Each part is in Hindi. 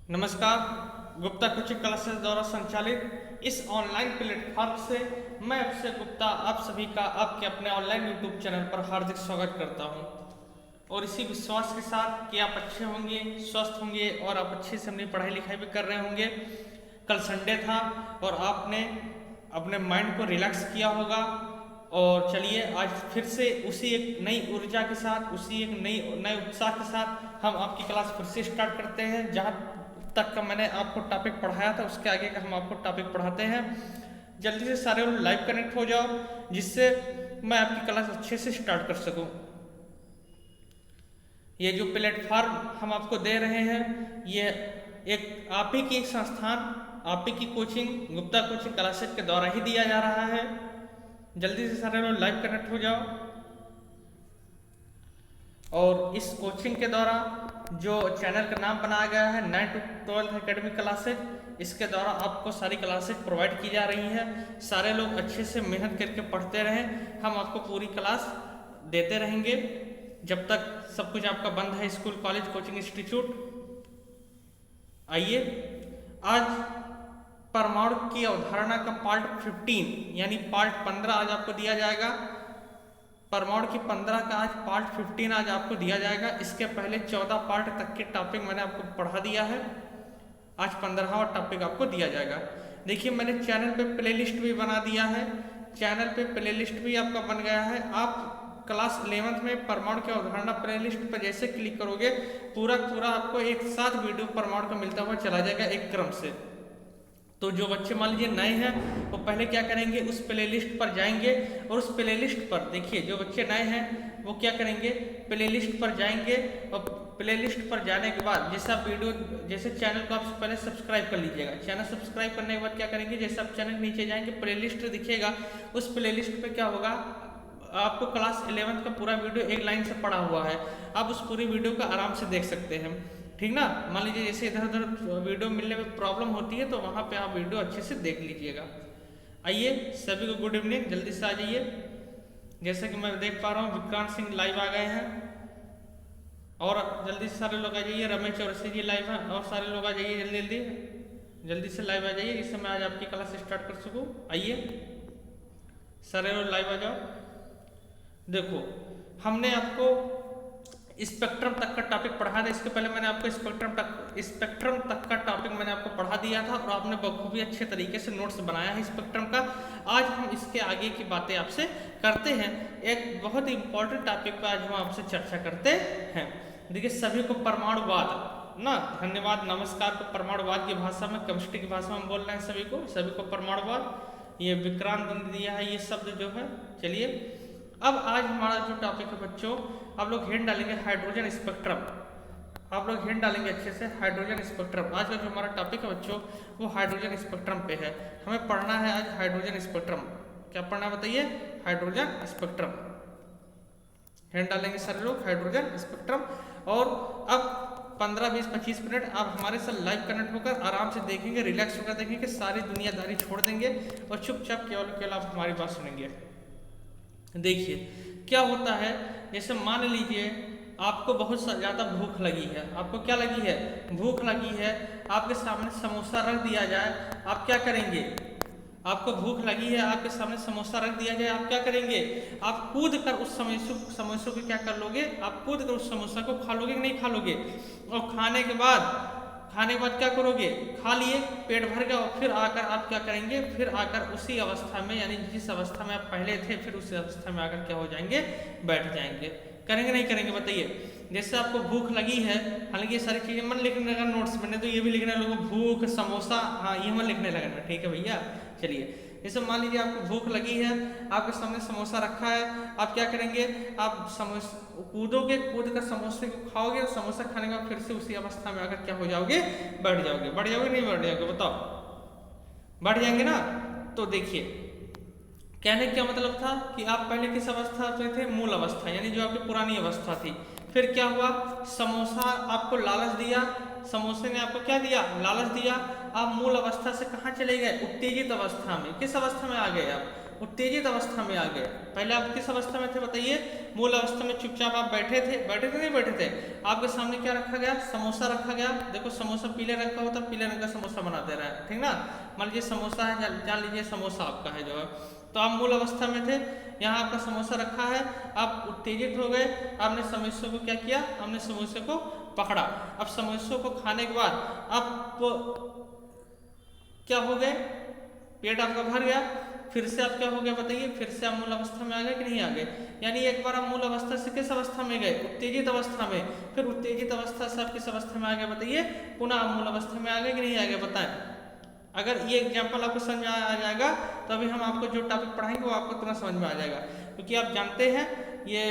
नमस्कार। गुप्ता कोचिंग क्लासेस द्वारा संचालित इस ऑनलाइन प्लेटफॉर्म से मैं अक्षय गुप्ता आप सभी का आपके अपने ऑनलाइन यूट्यूब चैनल पर हार्दिक स्वागत करता हूं और इसी विश्वास के साथ कि आप अच्छे होंगे, स्वस्थ होंगे और आप अच्छे से अपनी पढ़ाई लिखाई भी कर रहे होंगे। कल संडे था और आपने अपने माइंड को रिलैक्स किया होगा और चलिए आज फिर से उसी एक नई ऊर्जा के साथ, उसी एक नए उत्साह के साथ हम आपकी क्लास फिर से स्टार्ट करते हैं। जहाँ तक का मैंने आपको टॉपिक पढ़ाया था उसके आगे का हम आपको टॉपिक पढ़ाते हैं। जल्दी से सारे लोग लाइव कनेक्ट हो जाओ जिससे मैं आपकी क्लास अच्छे से स्टार्ट कर सकूं। ये जो प्लेटफॉर्म हम आपको दे रहे हैं ये एक आप ही की संस्थान, आप ही की कोचिंग गुप्ता कोचिंग क्लासेस के द्वारा ही दिया जा रहा है। जल्दी से सारे लोग लाइव कनेक्ट हो जाओ। और इस कोचिंग के द्वारा जो चैनल का नाम बनाया गया है 9 to 12 एकेडमी क्लासेज, इसके द्वारा आपको सारी क्लासेज प्रोवाइड की जा रही है। सारे लोग अच्छे से मेहनत करके पढ़ते रहें, हम आपको पूरी क्लास देते रहेंगे जब तक सब कुछ आपका बंद है। School, college, coaching institute. आइए आज परमाणु की अवधारणा का पार्ट 15 यानी पार्ट 15 आज आपको दिया जाएगा। परमाणु की 15 का आज पार्ट 15 आज आपको दिया जाएगा। इसके पहले 14 पार्ट तक के टॉपिक मैंने आपको पढ़ा दिया है। आज 15वां टॉपिक आपको दिया जाएगा। देखिए मैंने चैनल पे प्लेलिस्ट भी बना दिया है, चैनल पे प्लेलिस्ट भी आपका बन गया है। आप क्लास 11th में परमाणु की अवधारणा प्लेलिस्ट पर जैसे क्लिक करोगे पूरा आपको एक साथ वीडियो परमाणु का मिलता हुआ चला जाएगा एक क्रम से। तो जो बच्चे मान लीजिए नए हैं वो पहले क्या करेंगे, उस प्लेलिस्ट पर जाएंगे और उस प्लेलिस्ट पर देखिए जो बच्चे नए हैं वो क्या करेंगे, प्लेलिस्ट पर जाएंगे और प्लेलिस्ट पर जाने के बाद जैसे आप वीडियो जैसे चैनल को आप पहले सब्सक्राइब कर लीजिएगा। चैनल सब्सक्राइब करने के बाद क्या करेंगे, जैसे आप चैनल नीचे जाएंगे प्लेलिस्ट दिखेगा, उस प्लेलिस्ट पे क्या होगा आपको क्लास 11th का पूरा वीडियो एक लाइन से पड़ा हुआ है। आप उस पूरी वीडियो को आराम से देख सकते हैं, ठीक ना। मान लीजिए जैसे इधर उधर वीडियो मिलने में प्रॉब्लम होती है तो वहाँ पे आप वीडियो अच्छे से देख लीजिएगा। आइए सभी को गुड इवनिंग, जल्दी से आ जाइए। जैसे कि मैं देख पा रहा हूँ विक्रांत सिंह लाइव आ गए हैं और जल्दी से सारे लोग आ जाइए। रमेश चौरसी जी लाइव हैं और सारे लोग आ जाइए जल्दी से लाइव आ जाइए जिससे मैं आज आपकी क्लास स्टार्ट कर सकूँ। आइए सारे लोग लाइव आ जाओ। देखो हमने आपको स्पेक्ट्रम तक का टॉपिक पढ़ा था। इसके पहले मैंने आपको स्पेक्ट्रम तक का टॉपिक मैंने आपको पढ़ा दिया था और आपने बखूबी अच्छे तरीके से नोट्स बनाया है स्पेक्ट्रम का। आज हम इसके आगे की बातें आपसे करते हैं। एक बहुत इंपॉर्टेंट टॉपिक पर आज हम आपसे चर्चा करते हैं। देखिए सभी को परमाणुवाद ना, धन्यवाद, नमस्कार को परमाणुवाद की भाषा में, केमिस्ट्री की भाषा में हम बोल रहे हैं सभी को परमाणुवाद। ये विक्रांत ने दिया है ये शब्द जो है। चलिए अब आज हमारा जो टॉपिक है बच्चों, आप लोग हेड डालेंगे हाइड्रोजन स्पेक्ट्रम। आप लोग हेड डालेंगे अच्छे से हाइड्रोजन स्पेक्ट्रम। आज का जो हमारा टॉपिक है बच्चों वो हाइड्रोजन स्पेक्ट्रम पे है। हमें पढ़ना है आज हाइड्रोजन स्पेक्ट्रम। क्या पढ़ना है बताइए, हाइड्रोजन स्पेक्ट्रम। हेड डालेंगे सारे लोग हाइड्रोजन स्पेक्ट्रम। और अब 15, 20, 25 मिनट आप हमारे साथ लाइव कनेक्ट होकर आराम से देखेंगे, रिलैक्स होकर देखेंगे, सारी दुनियादारी छोड़ देंगे और चुपचाप केवल आप हमारी बात सुनेंगे। देखिए क्या होता है, जैसे मान लीजिए आपको बहुत ज़्यादा भूख लगी है। आपको क्या लगी है, भूख लगी है। आपके सामने समोसा रख दिया जाए, आप क्या करेंगे, आपको भूख लगी है, आपके सामने समोसा रख दिया जाए, आप क्या करेंगे, आप कूद कर उस समोसे को क्या कर लोगे, आप कूद कर उस समोसा को खा लोगे कि नहीं खा लोगे। और खाने के बाद क्या करोगे, खा लिए, पेट भर गया और फिर आकर आप क्या करेंगे, फिर आकर उसी अवस्था में यानी जिस अवस्था में आप पहले थे फिर उसी अवस्था में आकर क्या हो जाएंगे, बैठ जाएंगे। करेंगे नहीं करेंगे बताइए। जैसे आपको भूख लगी है, हालांकि ये सारी चीज़ें मन लिखने लगा नोट्स में, तो ये भी लिखने लोगों भूख समोसा, हाँ ये मन लिखने लगा, ठीक है भैया। चलिए जैसे मान लीजिए आपको भूख लगी है, आपके सामने समोसा रखा है, आप क्या करेंगे, आप कूदोगे, कूद कर समोसे को खाओगे और समोसा खाने के बाद फिर से उसी अवस्था में आकर क्या हो जाओगे, बैठ जाओगे। नहीं बैठ जाओगे बताओ, बैठ जाएंगे ना। तो देखिए कहने का मतलब था कि आप पहले किस अवस्था में थे, मूल अवस्था यानी जो आपकी पुरानी अवस्था थी। फिर क्या हुआ, समोसा आपको लालच दिया, समोसे ने आपको क्या दिया, लालच दिया। आप मूल अवस्था से कहाँ चले गए, उत्तेजित अवस्था में। किस अवस्था में आ गए आप, उत्तेजित अवस्था में आ गए। पहले आप किस अवस्था में थे बताइए? मूल अवस्था में चुपचाप आप बैठे थे नहीं बैठे थे? आपके सामने क्या रखा गया? समोसा रखा गया। देखो समोसा पीले रंग का होता है, पीले रंग का समोसा बना दे रहा है, ठीक ना। मान लीजिए समोसा है, जान लीजिए समोसा आपका है जो है, तो आप मूल अवस्था में थे, यहाँ आपका समोसा रखा है, आप उत्तेजित हो गए, आपने समोसे को क्या किया? आपने समोसे को पकड़ा। अब समोसे को खाने के बाद आप क्या हो गए? पेट आपका भर गया, फिर से आप क्या हो गया बताइए? फिर से आप मूल अवस्था में आ गए कि नहीं आ गए? यानी एक बार आप मूल अवस्था से किस अवस्था में गए? उत्तेजित अवस्था में। फिर उत्तेजित अवस्था से आप किस अवस्था में आ गए बताइए? पुनः आप मूल अवस्था में आ गए कि नहीं आ गए? बताएं। अगर ये एग्जाम्पल आपको समझ में आ जाएगा तो अभी हम आपको जो टॉपिक पढ़ाएंगे वो आपको तुरंत समझ में आ जाएगा, क्योंकि आप जानते हैं ये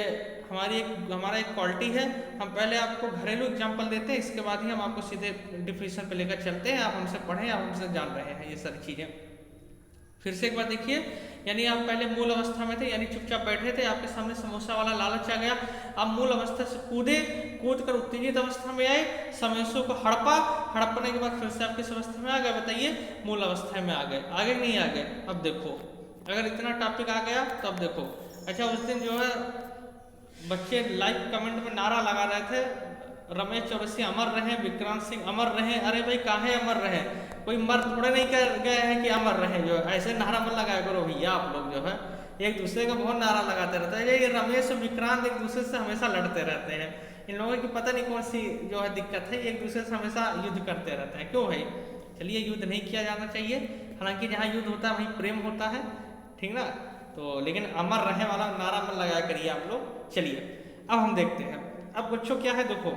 हमारा एक क्वालिटी है। हम पहले आपको घरेलू एग्जाम्पल देते हैं, इसके बाद ही हम आपको सीधे डिफिनेशन पे लेकर चलते हैं। आप हमसे पढ़ें, आप हमसे जान रहे हैं ये सारी चीज़ें। फिर से एक बार देखिए, यानी आप पहले मूल अवस्था में थे, यानी चुपचाप बैठे थे, आपके सामने समोसा वाला लालच आ गया, आप मूल अवस्था से कूद कर उत्तेजित अवस्था में आए, समोसों को हड़पने के बाद फिर से आप किस अवस्था में आ गए बताइए? मूल अवस्था में आ गए। आगे नहीं आ गए? अब देखो, अगर इतना टॉपिक आ गया तो अब देखो। अच्छा, उस दिन जो है बच्चे लाइव कमेंट में नारा लगा रहे थे, रमेश चौरसिया अमर रहे, विक्रांत सिंह अमर रहे। अरे भाई काहे अमर रहे? कोई मर थोड़े नहीं कर गए हैं कि अमर रहे। जो ऐसे नारा मत लगाया करो भैया, आप लोग जो है एक दूसरे का बहुत नारा लगाते रहते हैं। ये रमेश और विक्रांत एक दूसरे से हमेशा लड़ते रहते हैं। इन लोगों की पता नहीं कौन सी जो है दिक्कत है, एक दूसरे से हमेशा युद्ध करते रहते हैं। क्यों भाई? चलिए, युद्ध नहीं किया जाना चाहिए, हालांकि जहाँ युद्ध होता है वहीं प्रेम होता है, ठीक ना। तो लेकिन अमर रहे वाला नारा मत लगाया करिए आप लोग। चलिए अब हम देखते हैं। अब बच्चों क्या है, देखो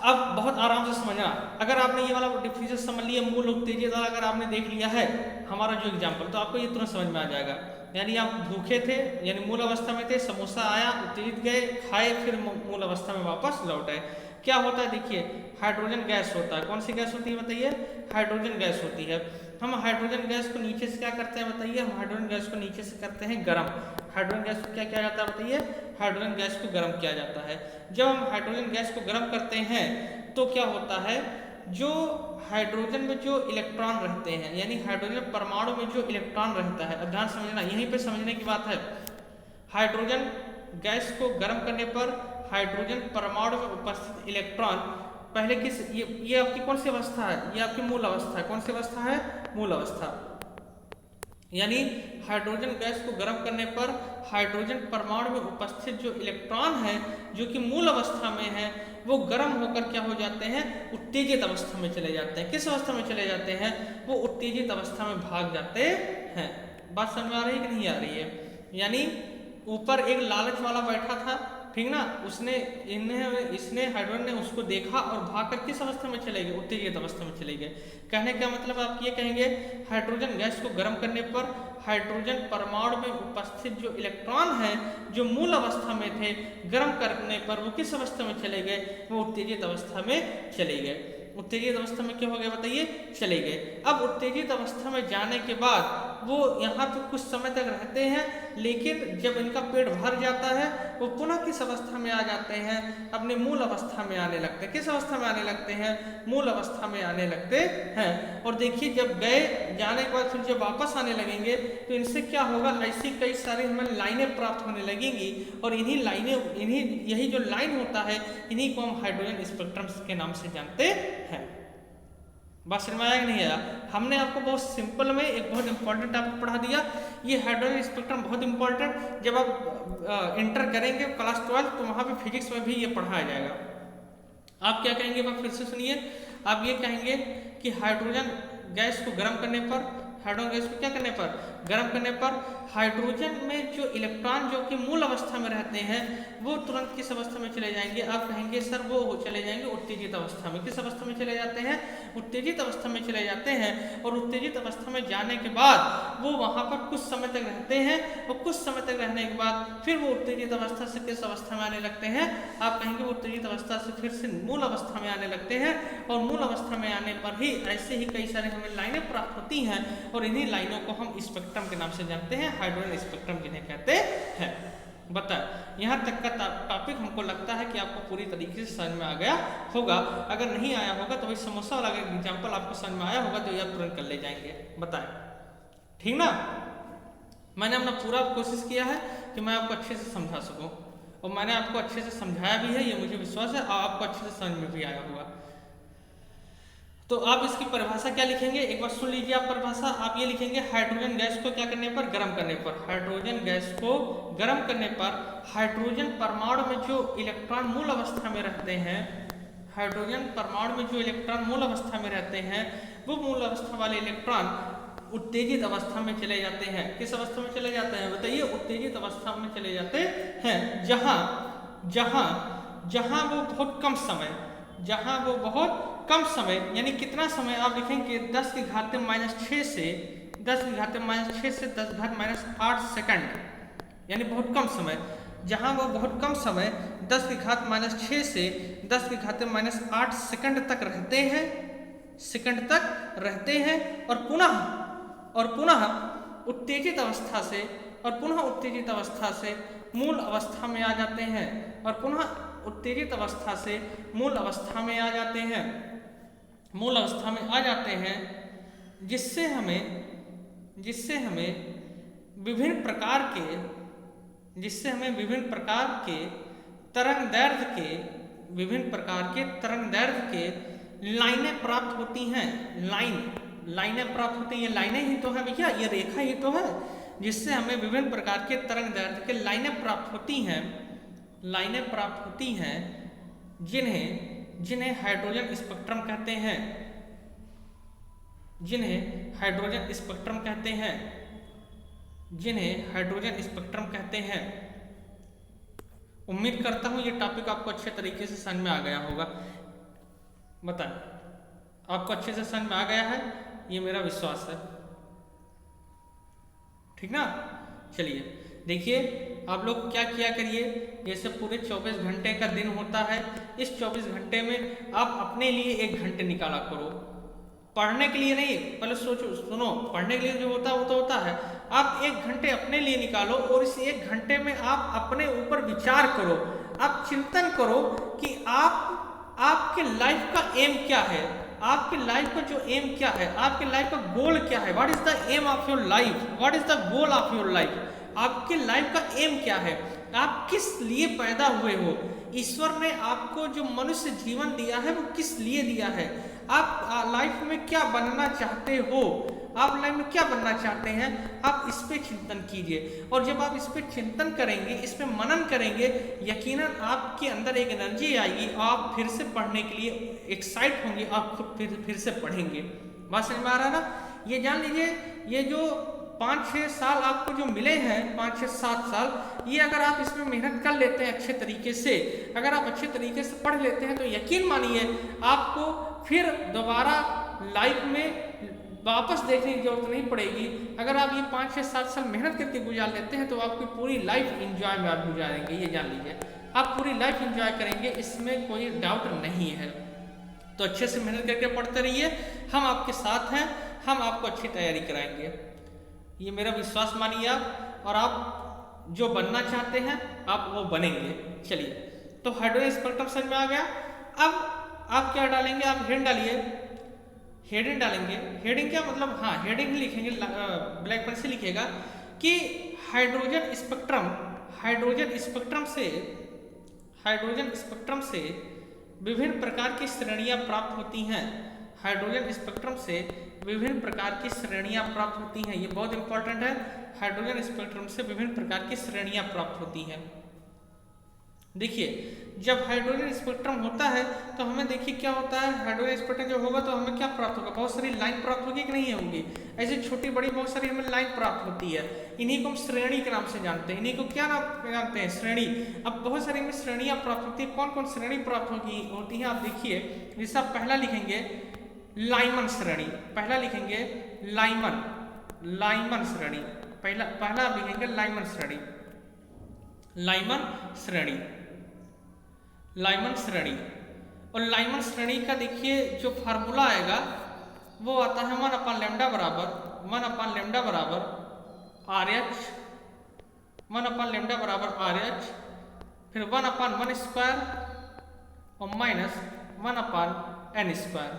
अब बहुत आराम से समझना। अगर आपने ये वाला डिफिनेशन समझ लिया, मूल उत्तेजित वाला अगर आपने देख लिया है हमारा जो एग्जाम्पल, तो आपको ये तुरंत समझ में आ जाएगा। यानी आप भूखे थे, यानी मूल अवस्था में थे, समोसा आया, उत्तेजित गए, खाए, फिर मूल अवस्था में वापस लौट आए। क्या होता है देखिए, हाइड्रोजन गैस होता है। कौन सी गैस होती है बताइए? हाइड्रोजन गैस होती है। हम हाइड्रोजन गैस को नीचे से क्या करते हैं बताइए? हम हाइड्रोजन गैस को नीचे से करते हैं गर्म। हाइड्रोजन गैस को क्या किया जाता है बताइए? हाइड्रोजन गैस को गर्म किया जाता है। जब हम हाइड्रोजन गैस को गर्म करते हैं तो क्या होता है, जो हाइड्रोजन में जो इलेक्ट्रॉन रहते हैं, यानी हाइड्रोजन परमाणु में जो इलेक्ट्रॉन रहता है, अब ध्यान समझना, यहीं पे समझने की बात है। हाइड्रोजन गैस को गर्म करने पर हाइड्रोजन परमाणु में उपस्थित इलेक्ट्रॉन पहले किस, ये आपकी कौन सी अवस्था है? ये आपकी मूल अवस्था है। कौन सी अवस्था है? मूल अवस्था। यानी हाइड्रोजन गैस को गर्म करने पर हाइड्रोजन परमाणु में उपस्थित जो इलेक्ट्रॉन है, जो कि मूल अवस्था में है, वो गर्म होकर क्या हो जाते हैं? उत्तेजित अवस्था में चले जाते हैं। किस अवस्था में चले जाते हैं? वो उत्तेजित अवस्था में भाग जाते हैं। बात समझ में आ रही है कि नहीं आ रही है? यानी ऊपर एक लालच वाला बैठा था, ठीक ना, इसने हाइड्रोजन ने उसको देखा और भागकर किस अवस्था में चले गए? उत्तेजित अवस्था में चले गए। कहने का मतलब आप ये कहेंगे, हाइड्रोजन गैस को गर्म करने पर हाइड्रोजन परमाणु में उपस्थित जो इलेक्ट्रॉन हैं, जो मूल अवस्था में थे, गर्म करने पर वो किस अवस्था में चले गए? वो उत्तेजित अवस्था में चले गए। उत्तेजित अवस्था में क्या हो गया बताइए? चले गए। अब उत्तेजित अवस्था में जाने के बाद वो यहाँ पे कुछ समय तक रहते हैं, लेकिन जब इनका पेट भर जाता है वो पुनः किस अवस्था में आ जाते हैं? अपने मूल अवस्था में आने लगते हैं। किस अवस्था में आने लगते हैं? मूल अवस्था में आने लगते हैं। और देखिए, जब गए, जाने के बाद फिर जब वापस आने लगेंगे तो इनसे क्या होगा? ऐसी कई सारी हमें लाइनें प्राप्त होने लगेंगी, और यही जो लाइन होता है, इन्हीं को हम हाइड्रोजन स्पेक्ट्रम के नाम से जानते हैं। बात समझ में आया कि नहीं आया? हमने आपको बहुत सिंपल में एक बहुत इंपॉर्टेंट टॉपिक पढ़ा दिया। ये हाइड्रोजन स्पेक्ट्रम बहुत इंपॉर्टेंट, जब आप इंटर करेंगे क्लास 12 तो वहाँ पे फिजिक्स में भी ये पढ़ाया जाएगा। आप क्या कहेंगे? आप फिर से सुनिए। आप ये कहेंगे कि हाइड्रोजन गैस को गर्म करने पर, हाइड्रोजन गैस को क्या करने पर? गर्म करने पर हाइड्रोजन में जो इलेक्ट्रॉन जो कि मूल अवस्था में रहते हैं, वो तुरंत किस अवस्था में चले जाएंगे? आप कहेंगे सर वो चले जाएंगे उत्तेजित अवस्था में। किस अवस्था में चले जाते हैं? उत्तेजित अवस्था में चले जाते हैं। और उत्तेजित अवस्था में जाने के बाद वो वहाँ पर कुछ समय तक रहते हैं, और कुछ समय तक रहने के बाद फिर वो उत्तेजित अवस्था से किस अवस्था में आने लगते हैं? आप कहेंगे वो उत्तेजित अवस्था से फिर से मूल अवस्था में आने लगते हैं। और मूल अवस्था में आने पर ही ऐसे ही कई सारे हमें लाइनें प्राप्त होती हैं, और इन्हीं लाइनों को हम स्पेक्ट्रम के नाम से जानते हैं, हाइड्रोजन स्पेक्ट्रम जिन्हें कहते हैं। बताएं, यहाँ तक का टॉपिक हमको लगता है कि आपको पूरी तरीके से समझ में आ गया होगा। अगर नहीं आया होगा तो भाई समोसा वाला अगर एग्जाम्पल आपको समझ में आया होगा तो यह तुरंत कर ले जाएंगे। बताएं, ठीक ना। मैंने अपना पूरा कोशिश किया है कि मैं आपको अच्छे से समझा सकूं, और मैंने आपको अच्छे से समझाया भी है, ये मुझे विश्वास है, और आपको अच्छे से समझ में भी आया होगा। तो आप इसकी परिभाषा क्या लिखेंगे, एक बार सुन लीजिए आप परिभाषा। आप ये लिखेंगे हाइड्रोजन गैस को क्या करने पर, गर्म करने पर। हाइड्रोजन गैस को गर्म करने पर हाइड्रोजन परमाणु में जो इलेक्ट्रॉन मूल अवस्था में रहते हैं, हाइड्रोजन परमाणु में जो इलेक्ट्रॉन मूल अवस्था में रहते हैं, वो मूल अवस्था वाले इलेक्ट्रॉन उत्तेजित अवस्था में चले जाते हैं। किस अवस्था में चले जाते हैं बताइए, उत्तेजित अवस्था में चले जाते हैं, जहां जहां जहां वो बहुत कम समय, जहां वो बहुत कम समय, यानी कितना समय आप लिखेंगे 10 की घात -6 से 10 की घात -6 से 10 घात -8 सेकंड, यानी बहुत कम समय, जहां वो बहुत कम समय 10 की घात -6 से 10 की घात -8 सेकंड तक रहते हैं, सेकंड तक रहते हैं, और पुनः उत्तेजित अवस्था से, और पुनः उत्तेजित अवस्था से मूल अवस्था में आ जाते हैं, और पुनः उत्तेजित अवस्था से मूल अवस्था में आ जाते हैं, मूल अवस्था में आ जाते हैं, जिससे हमें विभिन्न प्रकार के तरंग दैर्घ्य के लाइनें प्राप्त होती हैं। लाइनें प्राप्त होती हैं, ये लाइनें ही तो है भैया, ये रेखा ही तो है, जिससे हमें विभिन्न प्रकार के तरंग दैर्घ्य के लाइनें प्राप्त होती हैं, जिन्हें हाइड्रोजन स्पेक्ट्रम कहते हैं, जिन्हें हाइड्रोजन स्पेक्ट्रम कहते हैं। उम्मीद करता हूं ये टॉपिक आपको अच्छे तरीके से समझ में आ गया होगा। बताएं, आपको अच्छे से समझ में आ गया है, ये मेरा विश्वास है, ठीक ना। चलिए देखिए, आप लोग क्या किया करिए, जैसे पूरे 24 घंटे का दिन होता है, इस 24 घंटे में आप अपने लिए 1 घंटे निकाला करो। पढ़ने के लिए नहीं, पहले सुनो, पढ़ने के लिए जो होता है वो तो होता है, आप 1 घंटे अपने लिए निकालो, और इस 1 घंटे में आप अपने ऊपर विचार करो, आप चिंतन करो कि आपके लाइफ का एम क्या है, आपके लाइफ का जो एम क्या है, आपके लाइफ का गोल क्या है, what is the aim of your life, what is the goal of your life, आपके लाइफ का एम क्या है, आप किस लिए पैदा हुए हो, ईश्वर ने आपको जो मनुष्य जीवन दिया है वो किस लिए दिया है, आप लाइफ में क्या बनना चाहते हो, आप लाइफ में क्या बनना चाहते हैं, आप इस पे चिंतन कीजिए। और जब आप इस पे चिंतन करेंगे, इस पे मनन करेंगे, यकीनन आपके अंदर एक एनर्जी आएगी, आप फिर से पढ़ने के लिए एक्साइट होंगे, आप खुद फिर से पढ़ेंगे। बात समझ में आ रहा है ना। ये जान लीजिए, ये जो 5-6 साल आपको जो मिले हैं, 5-6-7 साल, ये अगर आप इसमें मेहनत कर लेते हैं अच्छे तरीके से, अगर आप अच्छे तरीके से पढ़ लेते हैं, तो यकीन मानिए आपको फिर दोबारा लाइफ में वापस देखने की जरूरत नहीं पड़ेगी। अगर आप ये 5-6-7 साल मेहनत करके गुजार लेते हैं, तो आपकी पूरी लाइफ एंजॉय में आप गुजारेंगे, ये जान लीजिए, आप पूरी लाइफ एंजॉय करेंगे, इसमें कोई डाउट नहीं है। तो अच्छे से मेहनत करके पढ़ते रहिए, हम आपके साथ हैं, हम आपको अच्छी तैयारी कराएंगे, ये मेरा विश्वास मानिए आप, और आप जो बनना चाहते हैं आप वो बनेंगे। चलिए, तो हाइड्रोजन स्पेक्ट्रम समझ में आ गया। अब आप क्या डालेंगे, आप हेड डालिए, हेडिंग डालेंगे। हेडिंग क्या मतलब, हाँ हेडिंग ही लिखेंगे, ब्लैक पेन से लिखेगा कि हाइड्रोजन स्पेक्ट्रम से विभिन्न प्रकार की श्रेणियां प्राप्त होती हैं, हाइड्रोजन स्पेक्ट्रम से विभिन्न प्रकार की श्रेणियां प्राप्त होती हैं, ये बहुत इंपॉर्टेंट है। हाइड्रोजन स्पेक्ट्रम से विभिन्न प्रकार की श्रेणियां प्राप्त होती हैं। देखिए, जब हाइड्रोजन स्पेक्ट्रम होता है तो हमें देखिए क्या होता है, हाइड्रोजन स्पेक्ट्रम जब होगा तो हमें क्या प्राप्त होगा, बहुत सारी लाइन प्राप्त होगी कि नहीं होगी, ऐसी छोटी बड़ी बहुत सारी हमें लाइन प्राप्त होती है, इन्हीं को हम श्रेणी के नाम से जानते हैं, इन्हीं को क्या नाम जानते हैं, श्रेणी। अब बहुत सारी हमें श्रेणियां प्राप्त होती है, कौन कौन श्रेणी प्राप्त होती है, आप देखिए, जैसे आप पहला लिखेंगे लाइमन श्रेणी, पहला लिखेंगे लाइमन श्रेणी, पहला आप लिखेंगे लाइमन श्रेणी, लाइमन श्रेणी। और लाइमन श्रेणी का देखिए जो फार्मूला आएगा वो आता है 1/λ बराबर RH, 1/λ बराबर RH, फिर 1/1² और माइनस 1/n²।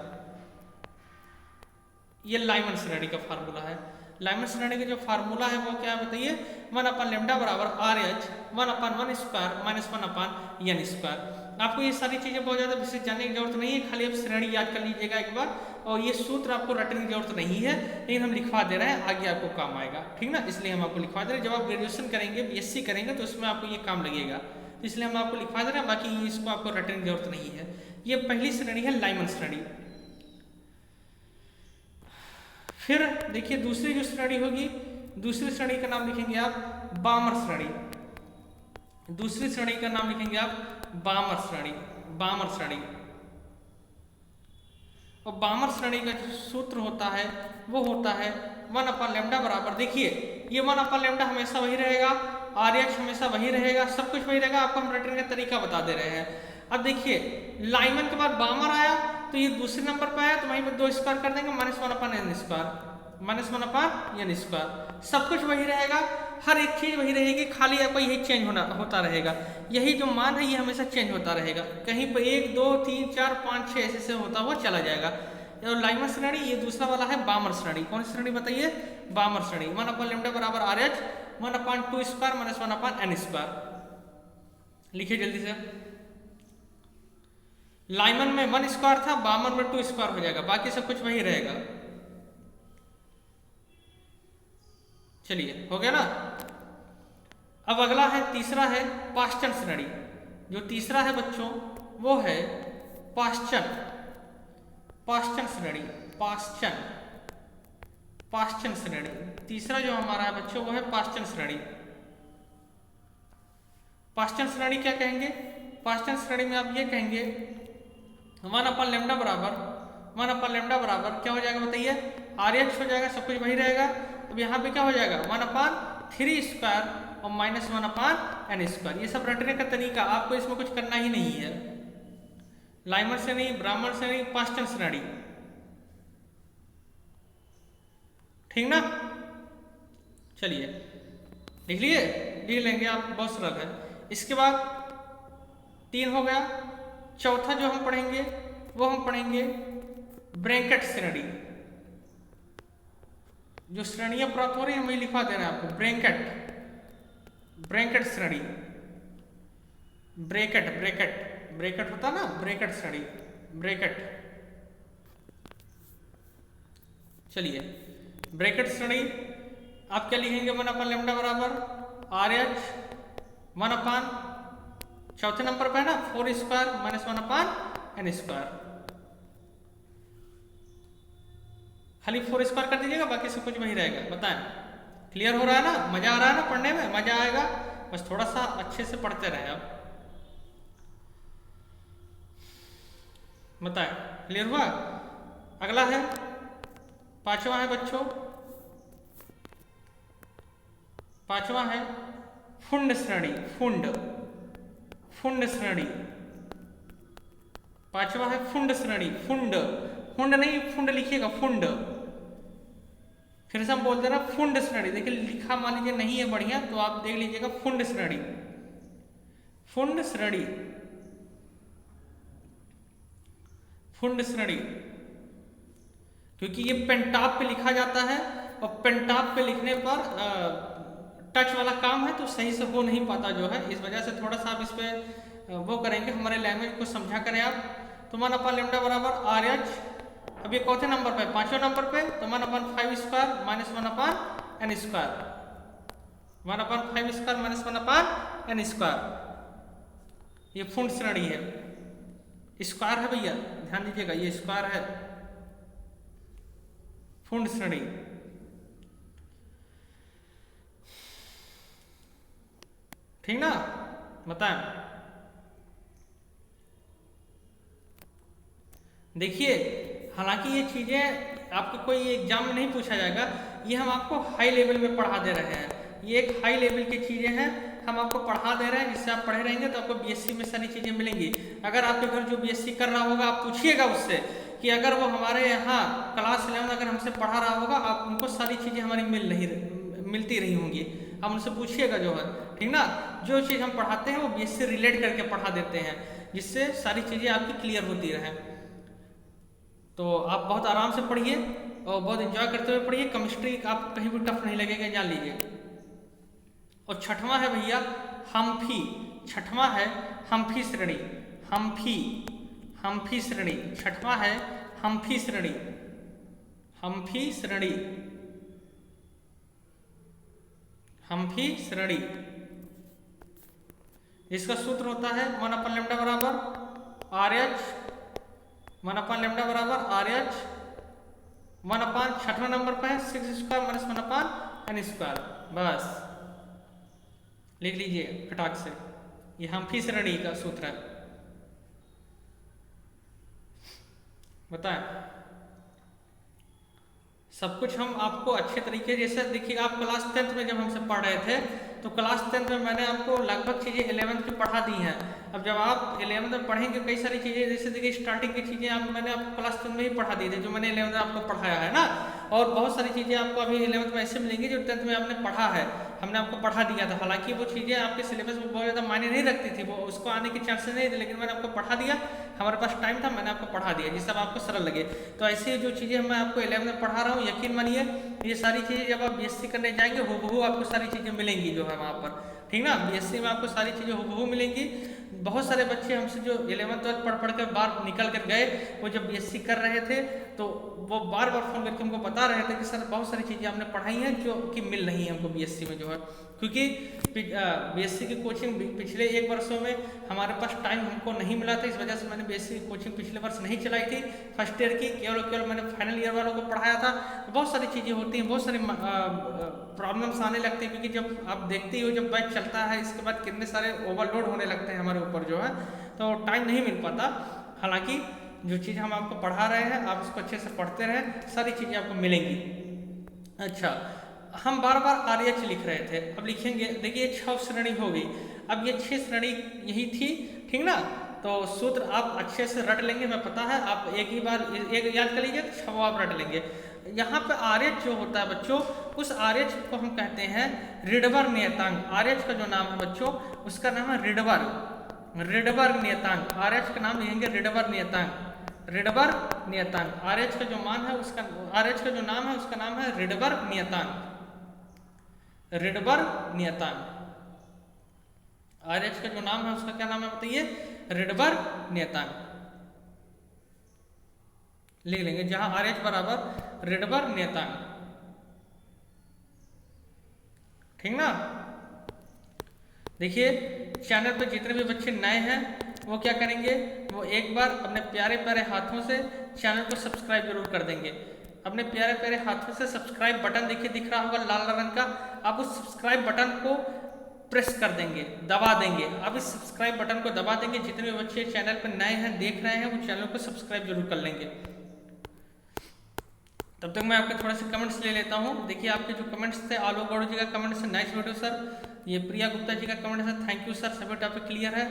ये लाइमन श्रेणी का फार्मूला है। लाइमन श्रेणी का जो फार्मूला है वो क्या है बताइए, 1 लेमडा बराबर R H 1/1 square minus 1 n square. आपको ये सारी चीजें बहुत ज्यादा विशेष जानने की जरूरत नहीं है, खाली आप श्रेणी याद कर लीजिएगा एक बार, और ये सूत्र आपको रटने की जरूरत नहीं है, लेकिन हम लिखवा दे रहे हैं, आगे आपको काम आएगा, ठीक ना, इसलिए हम आपको लिखवा दे रहे हैं। जब आप ग्रेजुएशन करेंगे, बीएससी करेंगे तो उसमें आपको ये काम लगेगा, तो इसलिए हम आपको लिखवा दे रहे हैं, बाकी इसको आपको रटने की जरूरत नहीं है। ये पहली श्रेणी है लाइमन श्रेणी। फिर देखिए दूसरी जो श्रेणी होगी, दूसरी श्रेणी का नाम लिखेंगे आप बामर श्रेणी। दूसरी श्रेणी का नाम लिखेंगे आप बामर श्रेणी, बामर श्रेणी। और बामर श्रेणी का जो सूत्र होता है वो होता है 1 लेमडा बराबर, देखिए ये 1 लेमडा हमेशा वही रहेगा, आर एच हमेशा वही रहेगा, सब कुछ वही रहेगा, आपको हम रटने का तरीका बता दे रहे हैं। अब देखिए लाइमन के बाद बामर आया तो ये दूसरे नंबर पर आया, तो वहीं पर 2 स्क्वायर कर देंगे, -1/n स्क्वायर, -1/n स्क्वायर, सब कुछ वही रहेगा, हर एक चीज वही रहेगी, खाली आपको यही चेंज होता रहेगा, यही जो मान है ये हमेशा चेंज होता रहेगा, कहीं पर 1 2 3 4 5 6 ऐसे होता हुआ चला जाएगा। और लाइमन श्रेणी ये दूसरा वाला है बामर श्रेणी। कौन सी श्रेणी बताइए, बामर श्रेणी। 1 लेमडा बराबर R H 1/2 square minus 1/n square. लिखिए जल्दी से, लाइमन में 1 स्क्वायर था, बामर में 2 स्क्वायर हो जाएगा, बाकी सब कुछ वही रहेगा। चलिए हो गया ना। अब अगला है, तीसरा है पाश्चन श्रेणी। जो तीसरा है बच्चों वो है पाश्चन, पाश्चन श्रेणी, पाश्चन, पाश्चन श्रेणी। तीसरा जो हमारा है बच्चों वो है पाश्चन श्रेणी। पाश्चन श्रेणी क्या कहेंगे, पाश्चन श्रेणी में आप ये कहेंगे 1 लेमडा बराबर, 1 लेमडा बराबर क्या हो जाएगा बताइए, आर एच हो जाएगा, सब कुछ वही रहेगा। अब यहाँ पे क्या हो जाएगा 1/3 स्क्वायर और -1/n स्क्वायर। ये सब रटने का तरीका, आपको इसमें कुछ करना ही नहीं है। लाइमन से नहीं, ब्राह्मण से नहीं, पाश्चन श्रेणी, ठीक ना। चलिए लिख लिए, लिख लेंगे आप, बहुत सरल है। इसके बाद 3 हो गया। चौथा जो हम पढ़ेंगे वो हम पढ़ेंगे ब्रैकेट श्रेणी। जो श्रेणियां प्राप्त हो रही है वही लिखवा दे रहे हैं आपको, ब्रैकेट, ब्रैकेट श्रेणी, ब्रैकेट, ब्रैकेट, ब्रैकेट होता ना, ब्रैकेट श्रेणी, ब्रैकेट। चलिए ब्रैकेट श्रेणी आप क्या लिखेंगे, 1 लेमडा बराबर आर एच 1 चौथे नंबर पे है ना 4 स्क्वायर माइनस 1/n स्क्वायर। खाली 4 स्क्वायर कर दीजिएगा, बाकी सब कुछ वही रहेगा। बताएं क्लियर हो रहा है ना, मजा आ रहा है ना, पढ़ने में मजा आएगा, बस थोड़ा सा अच्छे से पढ़ते रहे आप। बताएं क्लियर हुआ। अगला है, पांचवा है बच्चों, पांचवा है फुंड श्रेणी, फुंड, फुंड श्रेणी। पांचवा है फुंड श्रेणी, फुंड, फुंड नहीं फुंड लिखिएगा, फुंड। फिर से हम बोल दे रहे फुंड श्रेणी, देखिए लिखा मान लीजिए नहीं है बढ़िया, तो आप देख लीजिएगा फुंड श्रेणी, फुंड श्रेणी, फुंड श्रेणी। क्योंकि ये पेंटाप पे लिखा जाता है और पेंटाप पे लिखने पर टच वाला काम है तो सही से हो नहीं पाता जो है, इस वजह से थोड़ा सा आप इस पे वो करेंगे, हमारे लैंग्वेज को समझा करें आप। तो 1 लेमडा बराबर आर एच, अब ये चौथे नंबर पे, पांचवें नंबर पे, तो 1/5 square minus 1/n square, 1/5 square minus 1/n square. ये फुंड श्रेणी है, स्क्वायर है भैया, ध्यान दीजिएगा ये स्क्वायर है, फुंड श्रेणी। ठीक ना, बताएं। देखिए हालांकि ये चीजें आपको कोई एग्जाम में नहीं पूछा जाएगा, ये हम आपको हाई लेवल में पढ़ा दे रहे हैं, ये एक हाई लेवल की चीजें हैं, हम आपको पढ़ा दे रहे हैं, जिससे आप पढ़े रहेंगे तो आपको बीएससी में सारी चीजें मिलेंगी। अगर आपके घर जो बीएससी कर रहा होगा, आप पूछिएगा उससे कि अगर वो हमारे यहाँ क्लास 11 अगर हमसे पढ़ा रहा होगा, आप उनको सारी चीजें हमारी मिलती रही होंगी, आप उनसे पूछिएगा जो है, ठीक ना। जो चीज़ हम पढ़ाते हैं वो बीएससी से रिलेट करके पढ़ा देते हैं, जिससे सारी चीज़ें आपकी क्लियर होती रहे। तो आप बहुत आराम से पढ़िए, और बहुत एंजॉय करते हुए पढ़िए। केमिस्ट्री आप कहीं भी टफ नहीं लगेगा, जान लीजिए। और छठवां है भैया हम्फी। छठवां है हम्फी श्रेणी। हम्फी श्रेणी। छठवां है हम्फी श्रेणी। हम्फी श्रेणी। हम्फी श्रेणी। इसका सूत्र होता है 1/λ बराबर RH, 1/λ बराबर RH 1/, छठवां नंबर पर है 6² - 1/n²। बस लिख लीजिए फटाक से, ये हम्फी श्रेणी का सूत्र है। बताएं, सब कुछ हम आपको अच्छे तरीके, जैसे देखिए आप क्लास 10th में जब हमसे पढ़ रहे थे तो क्लास 10th में मैंने आपको लगभग चीज़ें 11th की पढ़ा दी हैं। अब जब आप 11th में पढ़ेंगे कई सारी चीज़ें, जैसे देखिए स्टार्टिंग की चीज़ें मैंने आपको क्लास 10th में ही पढ़ा दी थी, जो मैंने 11th में आपको पढ़ाया है ना। और बहुत सारी चीज़ें आपको अभी 11th में ऐसे मिलेंगी जो 10th में आपने पढ़ा है, हमने आपको पढ़ा दिया था। हालांकि वो चीज़ें आपके सिलेबस में बहुत ज़्यादा मायने नहीं रखती थी, वो उसको आने के चांसेस नहीं थे, लेकिन मैंने आपको पढ़ा दिया, हमारे पास टाइम था, मैंने आपको पढ़ा दिया जिससे आपको सरल लगे। तो ऐसे जो चीज़ें मैं आपको 11th में पढ़ा रहा हूँ, यकीन मानिए ये सारी चीज़ें जब आप BSc करने जाएंगे हूबहू आपको सारी चीज़ें मिलेंगी जो है वहाँ पर, ठीक ना। BSc में आपको सारी चीज़ें हूबहू मिलेंगी। बहुत सारे बच्चे हमसे जो 11th 12th पढ़ के बाहर निकल कर गए, वो जब BSc कर रहे थे तो वो बार बार फोन करके हमको बता रहे थे कि सर बहुत सारी चीज़ें आपने पढ़ाई हैं जो कि मिल रही हैं हमको BSc में जो है, क्योंकि BSc की कोचिंग पिछले 1 वर्षों में हमारे पास टाइम हमको नहीं मिला था, इस वजह से मैंने BSc की कोचिंग पिछले वर्ष नहीं चलाई थी। फर्स्ट ईयर की केवल मैंने फाइनल ईयर वालों को पढ़ाया था। बहुत सारी चीज़ें होती हैं, बहुत सारी प्रॉब्लम्स आने लगती हैं, क्योंकि जब आप देखते ही हो जब बैच चलता है इसके बाद कितने सारे ओवरलोड होने लगते हैं हमारे ऊपर जो है, तो टाइम नहीं मिल पाता। हालांकि जो चीज़ हम आपको पढ़ा रहे हैं आप इसको अच्छे से पढ़ते रहें, सारी चीज़ें आपको मिलेंगी। अच्छा, हम बार बार RH लिख रहे थे, अब लिखेंगे, देखिए 6 श्रेणी हो गई, अब ये 6 श्रेणी यही थी, ठीक ना। तो सूत्र आप अच्छे से रट लेंगे, मैं पता है आप एक ही बार एक याद कर लीजिए, 6 आप रट लेंगे। यहाँ पे RH जो होता है बच्चों, उस RH को हम कहते हैं रिडबर्ग नियतांक। RH का जो नाम है बच्चों उसका नाम है रिडबर्ग नियतांक। RH का नाम लिखेंगे रिडबर्ग नियतांक। रिडबर्ग नियतांक RH का जो मान है उसका, RH का जो नाम है उसका नाम है रिडबर्ग नियतांक। रिडबर्ग नियतांक RH का जो नाम है उसका क्या नाम है बताइए, रिडबर्ग नियतांक लिख लेंगे, जहां RH बराबर रिडबर्ग नियतांक, ठीक ना। देखिए चैनल पर जितने भी बच्चे नए हैं वो क्या करेंगे, वो एक बार अपने प्यारे प्यारे हाथों से चैनल को सब्सक्राइब जरूर कर देंगे। अपने प्यारे प्यारे हाथों से सब्सक्राइब बटन देखिए दिख रहा होगा लाल रंग का, आप उस सब्सक्राइब बटन को प्रेस कर देंगे, दबा देंगे। आप इस सब्सक्राइब बटन को दबा देंगे, जितने भी बच्चे चैनल पर नए हैं देख रहे हैं वो चैनल को सब्सक्राइब जरूर कर लेंगे। तब तक मैं आपके थोड़े से कमेंट्स ले लेता हूँ। देखिए आपके जो कमेंट्स थे, आलोक गौड़ जी का कमेंट्स है नाइस वीडियो सर, ये प्रिया गुप्ता जी का कमेंट है थैंक यू सर, सभी टॉपिक क्लियर है,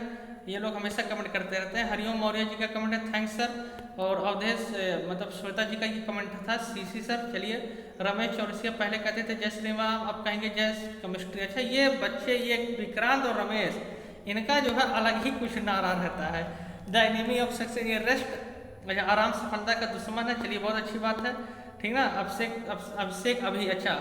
ये लोग हमेशा कमेंट करते रहते हैं। हरिओम मौर्य जी का कमेंट है थैंक्स सर, और अवधेश मतलब श्वेता जी का ये कमेंट था CC सर। चलिए रमेश चौरसिया पहले कहते थे जय श्री राम, अब कहेंगे जय केमिस्ट्री। अच्छा ये बच्चे, ये विक्रांत और रमेश, इनका जो है अलग ही कुछ नारा रहता है, द एनिमी ऑफ सक्सेस, ये रेस्ट आराम सफलता का दुश्मन है। चलिए बहुत अच्छी बात है, ठीक ना। अभिषेक अभी, अच्छा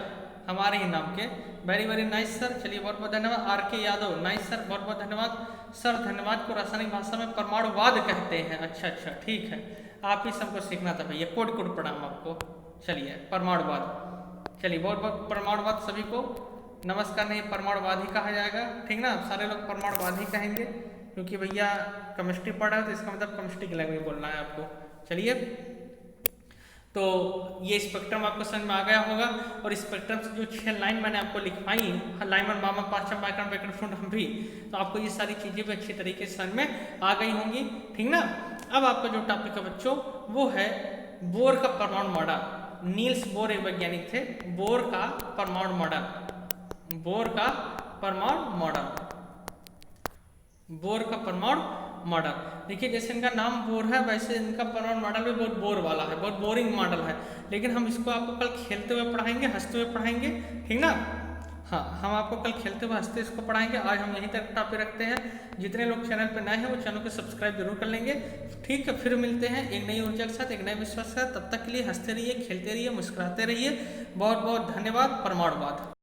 हमारे ही नाम के, वेरी वेरी नाइस सर। चलिए बहुत बहुत धन्यवाद। RK यादव नाइस सर, बहुत बहुत धन्यवाद सर। धन्यवाद को रासायनिक भाषा में परमाणुवाद कहते हैं। अच्छा ठीक है, आप ही सबको सीखना था भैया, कोट प्रणाम आपको। चलिए परमाणुवाद, चलिए बहुत बहुत परमाणुवाद सभी को नमस्कार। नहीं परमाणुवाद ही कहा जाएगा, ठीक ना, सारे लोग परमाणुवाद ही कहेंगे, क्योंकि भैया केमिस्ट्री पढ़ रहे हो तो इसका मतलब केमिस्ट्री की लैंग्वेज बोलना है आपको। चलिए तो ये स्पेक्ट्रम आपको समझ में आ गया होगा, और स्पेक्ट्रम से जो 6 लाइन मैंने आपको लिखवाई, लाइमन मामा पाचम माइक्रन बैक्रन फुंड हम भी, तो आपको ये सारी चीज़ें भी अच्छी तरीके से समझ में आ गई होंगी, ठीक ना। अब आपका जो टॉपिक है बच्चों वो है बोर का परमाणु मॉडल। नील्स बोर एक वैज्ञानिक थे, बोर का परमाणु मॉडल, बोर का परमाणु मॉडल, बोर का परमाणु मॉडल। देखिए जैसे इनका नाम बोर है वैसे इनका परमाणु मॉडल भी बहुत बोर वाला है, बहुत बोरिंग मॉडल है, लेकिन हम इसको आपको कल खेलते हुए पढ़ाएंगे, हंसते हुए पढ़ाएंगे, ठीक ना। हाँ, हम आपको कल खेलते हुए हंसते इसको पढ़ाएंगे। आज हम यहीं तक टॉपिक रखते हैं। जितने लोग चैनल पर नए हैं वो चैनल को सब्सक्राइब जरूर कर लेंगे। ठीक है, फिर मिलते हैं एक नई ऊर्जा के साथ, एक नए विश्वास के साथ। तब तक के लिए हंसते रहिए, खेलते रहिए, मुस्कुराते रहिए। बहुत बहुत धन्यवाद। परमाणुवाद।